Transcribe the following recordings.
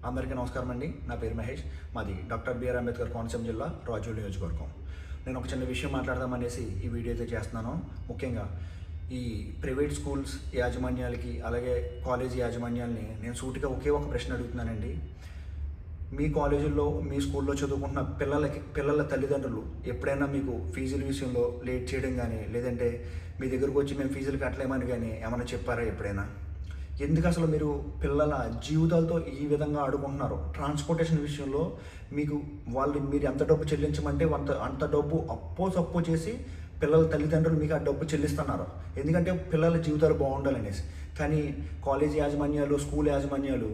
అందరికీ నమస్కారం అండి. నా పేరు మహేష్. మాది డాక్టర్ బిఆర్ అంబేద్కర్ కోనసీమ జిల్లా రాజోల్ నియోజకవర్గం. నేను ఒక చిన్న విషయం మాట్లాడదామనేసి ఈ వీడియో అయితే చేస్తున్నాను. ముఖ్యంగా ఈ ప్రైవేట్ స్కూల్స్ యాజమాన్యాలకి అలాగే కాలేజీ యాజమాన్యాలని నేను సూటిగా ఒకే ఒక ప్రశ్న అడుగుతున్నానండి. మీ కాలేజీల్లో మీ స్కూల్లో చదువుకుంటున్న పిల్లల తల్లిదండ్రులు ఎప్పుడైనా మీకు ఫీజుల విషయంలో లేట్ చేయడం కానీ లేదంటే మీ దగ్గరకు వచ్చి మేము ఫీజులు కట్టలేమని కానీ ఏమైనా చెప్పారా ఎప్పుడైనా? ఎందుకు అసలు మీరు పిల్లల జీవితాలతో ఈ విధంగా ఆడుకుంటున్నారు? ట్రాన్స్పోర్టేషన్ విషయంలో మీరు ఎంత డబ్బు చెల్లించమంటే అంత డబ్బు సప్పు చేసి పిల్లల తల్లిదండ్రులు మీకు ఆ డబ్బు చెల్లిస్తున్నారు. ఎందుకంటే పిల్లల జీవితాలు బాగుండాలనేసి. కానీ కాలేజ్ యాజమాన్యాలు, స్కూల్ యాజమాన్యాలు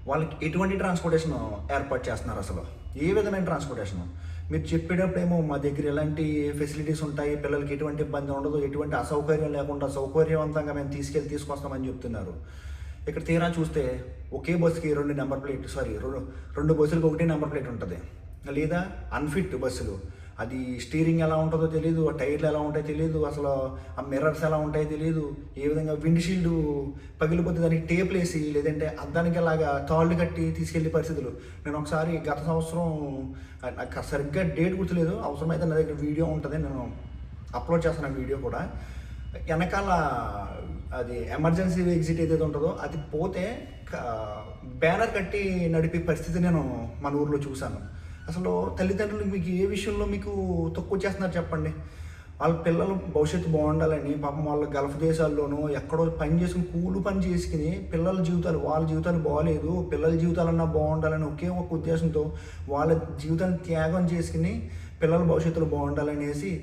వాళ్ళకి ఎటువంటి ట్రాన్స్పోర్టేషన్ ఏర్పాటు చేస్తున్నారు? అసలు ఏ విధమైన ట్రాన్స్పోర్టేషన్? మీరు చెప్పేటప్పుడేమో మా దగ్గర ఎలాంటి ఫెసిలిటీస్ ఉంటాయి, పిల్లలకి ఎటువంటి ఇబ్బంది ఉండదు, ఎటువంటి అసౌకర్యం లేకుండా సౌకర్యవంతంగా మేము తీసుకొస్తామని చెప్తున్నారు. ఇక్కడ తీరా చూస్తే ఒకే బస్సుకి రెండు బస్సులకు ఒకటే నెంబర్ ప్లేట్ ఉంటుంది. లేదా అన్ఫిట్ బస్సులు, అది స్టీరింగ్ ఎలా ఉంటుందో తెలియదు, ఆ టైర్లు ఎలా ఉంటాయో తెలియదు, అసలు ఆ మిర్రర్స్ ఎలా ఉంటాయో తెలియదు, ఏ విధంగా విండ్షీల్డ్ పగిలిపోతే దానికి టేప్లు వేసి లేదంటే అద్దానికి అలాగా తాళ్ళు కట్టి తీసుకెళ్లే పరిస్థితులు. నేను ఒకసారి గత సంవత్సరం, నాకు సరిగ్గా డేట్ గుర్తులేదు, అవసరమైతే నా దగ్గర వీడియో ఉంటుంది, నేను అప్లోడ్ చేస్తాను వీడియో కూడా. వెనకాల అది ఎమర్జెన్సీ ఎగ్జిట్ ఏదైతే ఉంటుందో అది పోతే బ్యానర్ కట్టి నడిపే పరిస్థితి నేను మన ఊర్లో చూశాను. అసలు తల్లిదండ్రులు మీకు ఏ విషయంలో తక్కువ చేస్తున్నారు చెప్పండి? వాళ్ళ పిల్లలు భవిష్యత్తు బాగుండాలని పాపం వాళ్ళ గల్ఫ్ దేశాల్లోనూ ఎక్కడో పని చేసుకుని కూలి పని చేసుకుని వాళ్ళ జీవితాలు బాగలేదు, పిల్లల జీవితాలన్నా బాగుండాలని ఒకే ఒక ఉద్దేశంతో వాళ్ళ జీవితాన్ని త్యాగం చేసుకుని పిల్లల భవిష్యత్తులో బాగుండాలనేసి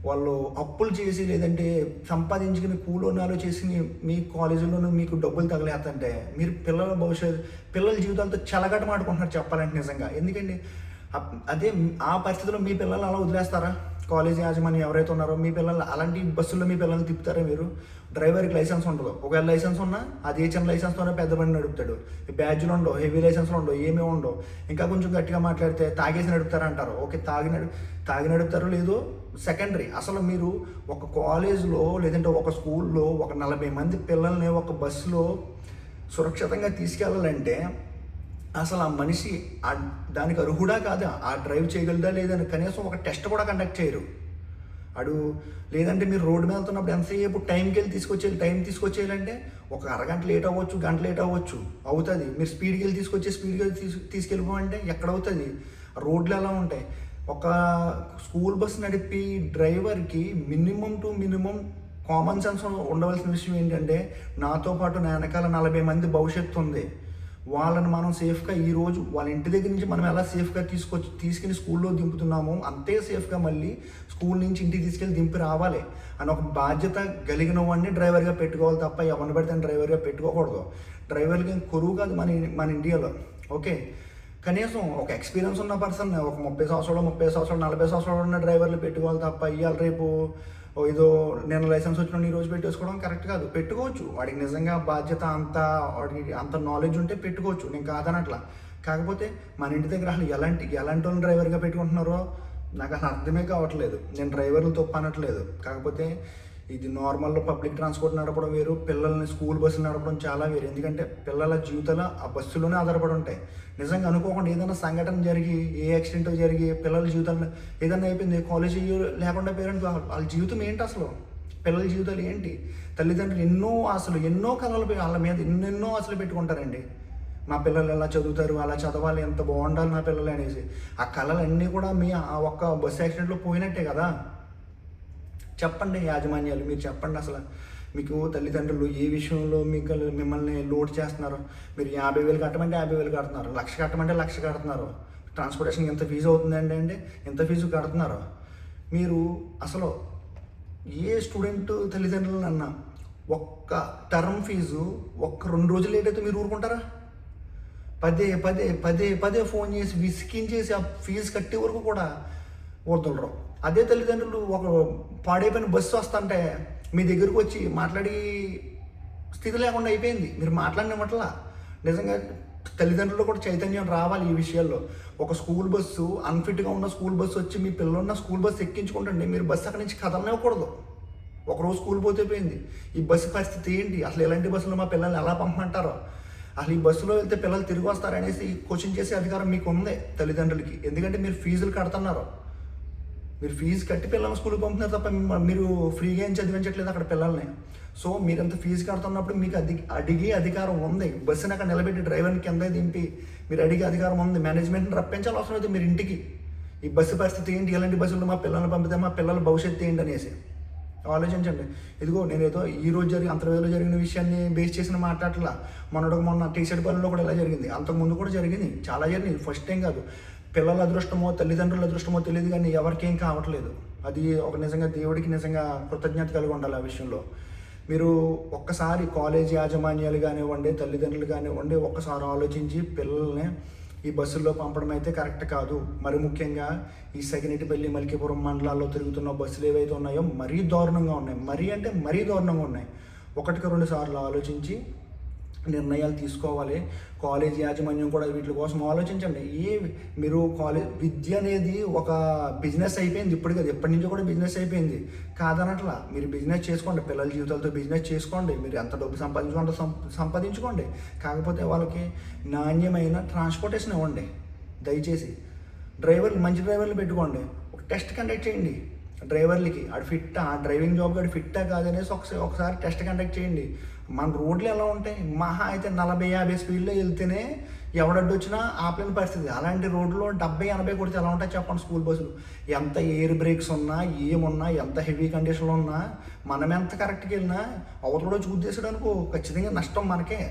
వాళ్ళు అప్పులు చేసి లేదంటే సంపాదించుకుని కూలోనాలు చేసుకుని మీ కాలేజీలోనూ మీకు డబ్బులు తగలేస్తుంటే మీరు పిల్లల జీవితాలతో చెలగటమాడుకుంటున్నారు చెప్పాలంటే నిజంగా. ఎందుకండి అదే ఆ పరిస్థితిలో మీ పిల్లలు అలా వదిలేస్తారా? కాలేజీ యాజమాన్యం ఎవరైతే ఉన్నారో మీ పిల్లలు అలాంటి బస్సుల్లో మీ పిల్లల్ని తిప్పుతారా మీరు? డ్రైవర్కి లైసెన్స్ ఉండదు, ఒకవేళ లైసెన్స్ ఉన్నా అది చిన్న లైసెన్స్తోనే పెద్ద బండి నడుపుతాడు. బ్యాడ్జ్లు ఉండవు, హెవీ లైసెన్స్లు ఉండవు, ఏమీ ఉండవు. ఇంకా కొంచెం గట్టిగా మాట్లాడితే తాగేసి నడుపుతారా అంటారు. ఓకే, తాగి నడుపుతారో లేదో సెకండరీ. అసలు మీరు ఒక కాలేజ్లో లేదంటే ఒక స్కూల్లో ఒక 40 మంది పిల్లల్ని ఒక బస్సులో సురక్షితంగా తీసుకెళ్ళాలంటే అసలు ఆ మనిషి దానికి అర్హుడా కాదా, ఆ డ్రైవ్ చేయగలదా లేదని కనీసం ఒక టెస్ట్ కూడా కండక్ట్ చేయరు. లేదంటే మీరు రోడ్డు మీద వెళ్తున్నప్పుడు ఎంతసేపు టైం తీసుకొచ్చేయాలంటే ఒక అరగంట లేట్ అవ్వచ్చు, గంట లేట్ అవ్వచ్చు, అవుతుంది. మీరు స్పీడ్కి వెళ్ళి తీసుకెళ్ళిపోమంటే ఎక్కడవుతుంది? రోడ్లు ఎలా ఉంటాయి? ఒక స్కూల్ బస్ నడిపి డ్రైవర్కి మినిమం కామన్ సెన్స్ ఉండవలసిన విషయం ఏంటంటే, నాతో పాటు నా వెనకాల 40 మంది భవిష్యత్తు ఉంది, వాళ్ళని మనం సేఫ్గా ఈరోజు వాళ్ళ ఇంటి దగ్గర నుంచి మనం ఎలా సేఫ్గా తీసుకుని స్కూల్లో దింపుతున్నామో అంతే సేఫ్గా మళ్ళీ స్కూల్ నుంచి ఇంటికి తీసుకెళ్ళి దింపి రావాలి అని ఒక బాధ్యత కలిగిన వాడిని డ్రైవర్గా పెట్టుకోవాలి తప్ప ఎవరిని పడితే డ్రైవర్గా పెట్టుకోకూడదు. డ్రైవర్కి కొరువు కాదు మన ఇండియాలో. ఓకే, కనీసం ఒక ఎక్స్పీరియన్స్ ఉన్న పర్సన్, ఒక 30 సంవత్సరాలు 40 సంవత్సరాలు ఉన్న డ్రైవర్లు పెట్టుకోవాలి తప్ప ఇవాళ రేపు ఏదో నేను లైసెన్స్ వచ్చిన ఈ రోజు పెట్టేసుకోవడం కరెక్ట్ కాదు. పెట్టుకోవచ్చు, వాడికి నిజంగా బాధ్యత వాడికి అంత నాలెడ్జ్ ఉంటే పెట్టుకోవచ్చు, నేను కాదనట్లా. కాకపోతే మన ఇంటి దగ్గర అసలు ఎలాంటి వాళ్ళని డ్రైవర్గా పెట్టుకుంటున్నారో నాకు అసలు అర్థమే కావట్లేదు. నేను డ్రైవర్లు తప్పు అనట్లేదు, కాకపోతే ఇది నార్మల్లో పబ్లిక్ ట్రాన్స్పోర్ట్ నడపడం వేరు, పిల్లల్ని స్కూల్ బస్సులు నడపడం చాలా వేరు. ఎందుకంటే పిల్లల జీవితాలు ఆ బస్సులోనే ఆధారపడి ఉంటాయి. నిజంగా అనుకోకుండా ఏదైనా సంఘటన జరిగి, ఏ యాక్సిడెంట్ జరిగి పిల్లల జీవితాలు ఏదైనా అయిపోయింది, కాలేజీ లేకుండా పేరెంట్స్ వాళ్ళ జీవితం ఏంటి? అసలు పిల్లల జీవితాలు ఏంటి? తల్లిదండ్రులు ఎన్నో కళలు వాళ్ళ మీద ఎన్నెన్నో ఆశలు పెట్టుకుంటారండి. మా పిల్లలు ఎలా చదువుతారు, అలా చదవాలి, ఎంత బాగుండాలి నా పిల్లలు అనేసి. ఆ కళలన్నీ కూడా ఆ ఒక్క బస్సు యాక్సిడెంట్లో పోయినట్టే కదా. చెప్పండి యాజమాన్యాలు, మీరు చెప్పండి అసలు మీకు తల్లిదండ్రులు ఏ విషయంలో మిమ్మల్ని లోడ్ చేస్తున్నారు? మీరు 50,000 కట్టమంటే 50,000 కడుతున్నారు, 1,00,000 కట్టమంటే 1,00,000 కడుతున్నారు. ట్రాన్స్పోర్టేషన్ ఎంత ఫీజు అవుతుందండి అంటే ఎంత ఫీజు కడుతున్నారు? మీరు అసలు ఏ స్టూడెంట్ తల్లిదండ్రులన్నా ఒక్క టర్మ్ ఫీజు 2 రోజులు లేట్ అయితే మీరు ఊరుకుంటారా? పదే ఫోన్ చేసి విసికించేసి ఆ ఫీజు కట్టే వరకు కూడా వదలరు. అదే తల్లిదండ్రులు ఒక పాడైపోయిన బస్సు వస్తుంటే మీ దగ్గరకు వచ్చి మాట్లాడి స్థితి లేకుండా అయిపోయింది, మీరు మాట్లాడినట్లా. నిజంగా తల్లిదండ్రులు కూడా చైతన్యం రావాలి ఈ విషయాల్లో. ఒక స్కూల్ బస్సు అన్ఫిట్గా ఉన్న స్కూల్ బస్సు వచ్చి మీ పిల్లలున్న స్కూల్ బస్సు ఎక్కించుకుంటండి, మీరు బస్సు అక్కడి నుంచి కదలనివ్వకూడదు. ఒకరోజు స్కూల్ పోతే పోయింది, ఈ బస్సు పరిస్థితి ఏంటి? అసలు ఎలాంటి బస్సులో మా పిల్లల్ని ఎలా పంపమంటారో అసలు ఈ బస్సులో వెళ్తే పిల్లలు తిరిగి వస్తారనేసి క్వశ్చన్ చేసే అధికారం మీకు ఉంది తల్లిదండ్రులకి. ఎందుకంటే మీరు ఫీజులు కడుతున్నారు. మీరు ఫీజు కట్టి పిల్లల్ని స్కూల్కి పంపుతున్నారు తప్ప మీరు ఫ్రీగా ఏం చదివించట్లేదు అక్కడ పిల్లల్ని. సో మీరంత ఫీజు కడుతున్నప్పుడు మీకు అడిగే అధికారం ఉంది. బస్సుని అక్కడ నిలబెట్టి డ్రైవర్ని కింద దింపి మీరు అడిగే అధికారం ఉంది. మేనేజ్మెంట్ని రప్పించాలి అవసరం అయితే మీరు ఇంటికి. ఈ బస్సు పరిస్థితి ఏంటి, ఎలాంటి బస్సులు మా పిల్లల్ని పంపితే మా పిల్లల భవిష్యత్తు ఏంటి అనేసి ఆలోచించండి. ఇదిగో నేనేదో ఈ రోజు అంతర్వేదిలో జరిగిన విషయాన్ని బేస్ చేసిన మాట్లాడట్లా. మొన్న టీషర్ట్ పనుల్లో కూడా ఇలా జరిగింది. అంతకుముందు కూడా జరిగింది, చాలా జరిగింది, ఫస్ట్ టైం కాదు. పిల్లల అదృష్టమో తల్లిదండ్రుల అదృష్టమో తెలియదు కానీ ఎవరికేం కావట్లేదు. అది ఒక నిజంగా దేవుడికి నిజంగా కృతజ్ఞత కలిగి ఉండాలి ఆ విషయంలో. మీరు ఒక్కసారి కాలేజ్ యాజమాన్యాలు కానివ్వండి, తల్లిదండ్రులు కానివ్వండి, ఒక్కసారి ఆలోచించి పిల్లల్ని ఈ బస్సుల్లో పంపడం అయితే కరెక్ట్ కాదు. మరి ముఖ్యంగా ఈ సగినేటిపల్లి, మల్కీపురం మండలాల్లో తిరుగుతున్న బస్సులు ఏవైతే ఉన్నాయో మరీ దారుణంగా ఉన్నాయి. మరీ దారుణంగా ఉన్నాయి. ఒకటికి 2 సార్లు ఆలోచించి నిర్ణయాలు తీసుకోవాలి. కాలేజ్ యాజమాన్యం కూడా వీటి కోసం ఆలోచించండి. మీరు విద్య అనేది ఒక బిజినెస్ అయిపోయింది. ఇప్పుడు కదా, ఎప్పటి నుంచో కూడా బిజినెస్ అయిపోయింది కాదనట్లా. మీరు బిజినెస్ చేసుకోండి, పిల్లల జీవితాలతో బిజినెస్ చేసుకోండి. మీరు ఎంత డబ్బు సంపాదించుకోండి. కాకపోతే వాళ్ళకి నాణ్యమైన ట్రాన్స్పోర్టేషన్ ఇవ్వండి. దయచేసి మంచి డ్రైవర్లు పెట్టుకోండి. ఒక టెస్ట్ కండక్ట్ చేయండి డ్రైవర్లకి. డ్రైవింగ్ జాబ్ ఆడు ఫిట్టా కాదనేసి ఒకసారి టెస్ట్ కండక్ట్ చేయండి. మన రోడ్లు ఎలా ఉంటాయి, మహా అయితే 40-50 స్పీడ్లో వెళ్తేనే ఎవడడ్డు వచ్చినా ఆపలేని పరిస్థితి. అలాంటి రోడ్లో 70-80 కొడితే ఎలా ఉంటాయి చెప్పండి స్కూల్ బస్సులు. ఎంత ఎయిర్ బ్రేక్స్ ఉన్నా, ఏమున్నా, ఎంత హెవీ కండిషన్లో ఉన్నా, మనం ఎంత కరెక్ట్గా వెళ్ళినా అవతల వచ్చి గుద్దేసాడు అనుకో, ఖచ్చితంగా నష్టం మనకే.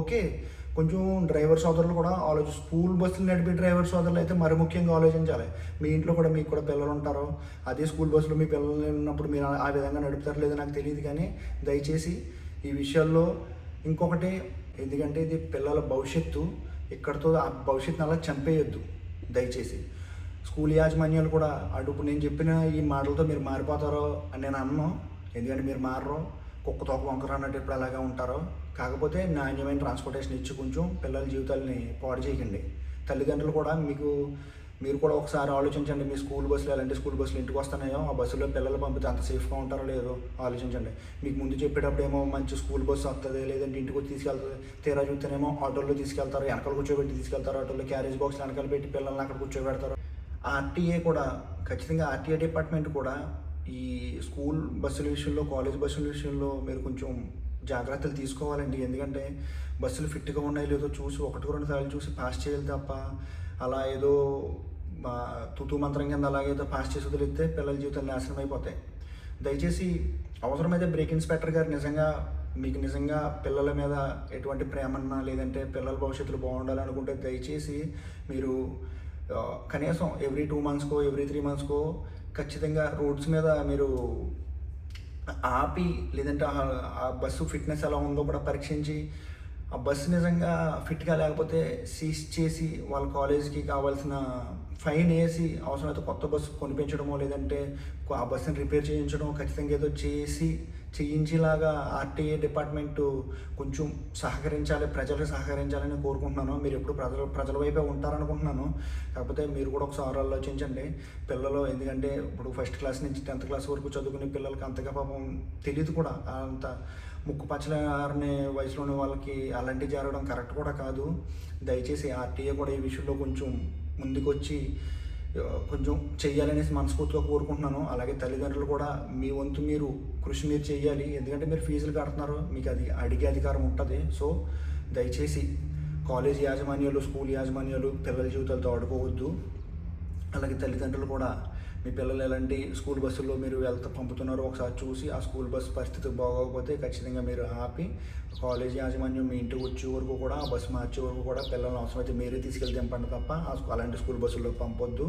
ఓకే, కొంచెం డ్రైవర్ సోదరులు కూడా స్కూల్ బస్సులు నడిపే డ్రైవర్ సోదరులు అయితే మరి ముఖ్యంగా ఆలోచించాలి. మీ ఇంట్లో కూడా మీకు కూడా పిల్లలు ఉంటారు. అదే స్కూల్ బస్సులో మీ పిల్లలు ఉన్నప్పుడు మీరు ఆ విధంగా నడుపుతారు లేదో నాకు తెలియదు, కానీ దయచేసి ఈ విషయాల్లో ఇంకొకటి, ఎందుకంటే ఇది పిల్లల భవిష్యత్తు. ఇక్కడితో ఆ భవిష్యత్తుని అలా చంపేయొద్దు దయచేసి. స్కూల్ యాజమాన్యాలు కూడా ఇప్పుడు నేను చెప్పిన ఈ మాటలతో మీరు మారిపోతారో అని నేను అన్నాను. ఎందుకంటే మీరు మారరు, కుక్క తోక వంకర అన్నట్టు ఎప్పుడు అలాగే ఉంటారో. కాకపోతే నాణ్యమైన ట్రాన్స్పోర్టేషన్ ఇచ్చి కొంచెం పిల్లల జీవితాలని పాడు చేయకండి. తల్లిదండ్రులు కూడా మీరు కూడా ఒకసారి ఆలోచించండి. మీ స్కూల్ బస్సులు ఎలాంటి స్కూల్ బస్సులు ఇంటికి వస్తున్నాయో ఆ బస్సులో పిల్లలు పంపితే అంత సేఫ్గా ఉంటారో లేదో ఆలోచించండి. మీకు ముందు చెప్పేటప్పుడు ఏమో మంచి స్కూల్ బస్సు వస్తుంది, లేదంటే ఇంటికి వచ్చి తీసుకెళ్తుంది. తీరా చూస్తేనేమో ఆటోలో తీసుకెళ్తారు, వెనకాల కూర్చోబెట్టి తీసుకెళ్తారు. ఆటోలో క్యారేజ్ బాక్స్ వెనకాల పెట్టి పిల్లల్ని అక్కడ కూర్చోబెడతారు. ఆర్టీఏ కూడా ఖచ్చితంగా, ఆర్టీఏ డిపార్ట్మెంట్ కూడా ఈ స్కూల్ బస్సుల విషయంలో, కాలేజ్ బస్సుల విషయంలో మీరు కొంచెం జాగ్రత్తలు తీసుకోవాలండి. ఎందుకంటే బస్సులు ఫిట్గా ఉన్నాయో లేదో చూసి 1-2 సార్లు చూసి పాస్ చేయాలి తప్ప అలా ఏదో తుతు మంత్రం కింద అలాగేదో పాస్ చేసి వదిలితే పిల్లల జీవితాలు నాశనం అయిపోతాయి. దయచేసి అవసరమైతే బ్రేక్ ఇన్స్పెక్టర్ గారు మీకు నిజంగా పిల్లల మీద ఎటువంటి ప్రేమన్నా, లేదంటే పిల్లల భవిష్యత్తులో బాగుండాలనుకుంటే దయచేసి మీరు కనీసం ఎవ్రీ 2 మంత్స్కో, ఎవ్రీ 3 మంత్స్కో ఖచ్చితంగా రోడ్స్ మీద మీరు ఆపి, లేదంటే ఆ బస్సు ఫిట్నెస్ ఎలా ఉందో కూడా పరీక్షించి, ఆ బస్సు నిజంగా ఫిట్గా లేకపోతే సీజ్ చేసి వాళ్ళ కాలేజీకి కావాల్సిన ఫైన్ వేసి అవసరమైతే కొత్త బస్సు కొనిపించడమో, లేదంటే ఆ బస్సుని రిపేర్ చేయించడం, ఖచ్చితంగా ఏదో చేయించేలాగా ఆర్టీఏ డిపార్ట్మెంటు కొంచెం ప్రజలకు సహకరించాలని కోరుకుంటున్నాను. మీరు ఎప్పుడు ప్రజల వైపే ఉంటారనుకుంటున్నాను. కాకపోతే మీరు కూడా ఒకసారి ఆలోచించండి పిల్లలు. ఎందుకంటే ఇప్పుడు ఫస్ట్ క్లాస్ నుంచి 10th క్లాస్ వరకు చదువుకునే పిల్లలకి అంతగా పాపం తెలియదు కూడా. అంత ముక్కు పచ్చలారనే వయసులోని వాళ్ళకి అలాంటివి జరగడం కరెక్ట్ కూడా కాదు. దయచేసి ఆర్టీఏ కూడా ఈ విషయంలో కొంచెం ముందుకొచ్చి కొంచెం చెయ్యాలనేసి మనస్ఫూర్తిగా కోరుకుంటున్నాను. అలాగే తల్లిదండ్రులు కూడా మీ వంతు మీరు కృషి మీరు చెయ్యాలి. ఎందుకంటే మీరు ఫీజులు కడుతున్నారు, మీకు అది అడిగే అధికారం ఉంటుంది. సో దయచేసి కాలేజ్ యాజమాన్యాలు, స్కూల్ యాజమాన్యాలు పిల్లల జీవితాలతో ఆడుకోవద్దు. అలాగే తల్లిదండ్రులు కూడా మీ పిల్లలు ఎలాంటి స్కూల్ బస్సుల్లో మీరు పంపుతున్నారో ఒకసారి చూసి, ఆ స్కూల్ బస్సు పరిస్థితి బాగోకపోతే ఖచ్చితంగా మీరు ఆపి, కాలేజ్ యాజమాన్యం మీ ఇంటికి వచ్చే వరకు కూడా, ఆ బస్సు మార్చే వరకు కూడా పిల్లల్ని అవసరమైతే మీరే తీసుకెళ్ళి దింపండి తప్ప అలాంటి స్కూల్ బస్సుల్లో పంపొద్దు.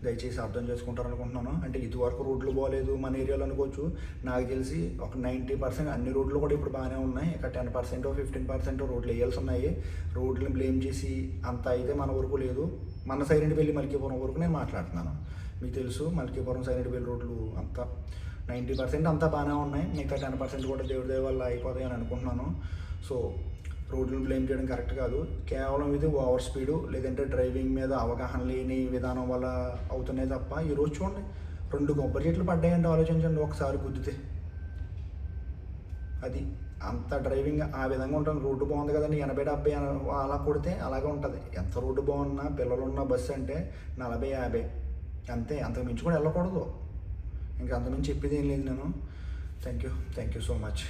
దయచేసి అర్థం చేసుకుంటారనుకుంటున్నాను. అంటే ఇదివరకు రోడ్లు బాగోలేదు మన ఏరియాలో అనుకోవచ్చు. నాకు తెలిసి ఒక 90% అన్ని రోడ్లు కూడా ఇప్పుడు బాగానే ఉన్నాయి. ఇక 10% 15% రోడ్లు వేయాల్సి ఉన్నాయి. రోడ్లను బ్లేమ్ చేసి అంత అయితే మన వరకు లేదు. మన సైరెంటిపల్లి మల్కీపురం వరకు నేను మాట్లాడుతున్నాను. మీకు తెలుసు మల్కీపురం సైరెంటిపల్లి రోడ్లు అంతా 90% అంతా బాగానే ఉన్నాయి. మిగతా 10% కూడా దేవుడి దయ వల్ల అయిపోతాయి అని అనుకుంటున్నాను. సో రోడ్లను బ్లేమ్ చేయడం కరెక్ట్ కాదు. కేవలం ఇది ఓవర్ స్పీడు, లేదంటే డ్రైవింగ్ మీద అవగాహన లేని విధానం వల్ల అవుతున్నాయి తప్ప. ఈరోజు చూడండి 2 కొబ్బరి చెట్లు పడ్డాయంటే ఆలోచించండి ఒకసారి గుద్దితే. అది అంత డ్రైవింగ్ ఆ విధంగా ఉంటుంది. రోడ్డు బాగుంది కదండి 80-70 అలా కొడితే అలాగే ఉంటుంది. ఎంత రోడ్డు బాగున్నా పిల్లలున్న బస్సు అంటే 40-50 అంతే. అంతకు మించి కూడా వెళ్ళకూడదు. ఇంకా అంతకుమించి చెప్పేది ఏం లేదు నేను. Thank you so much.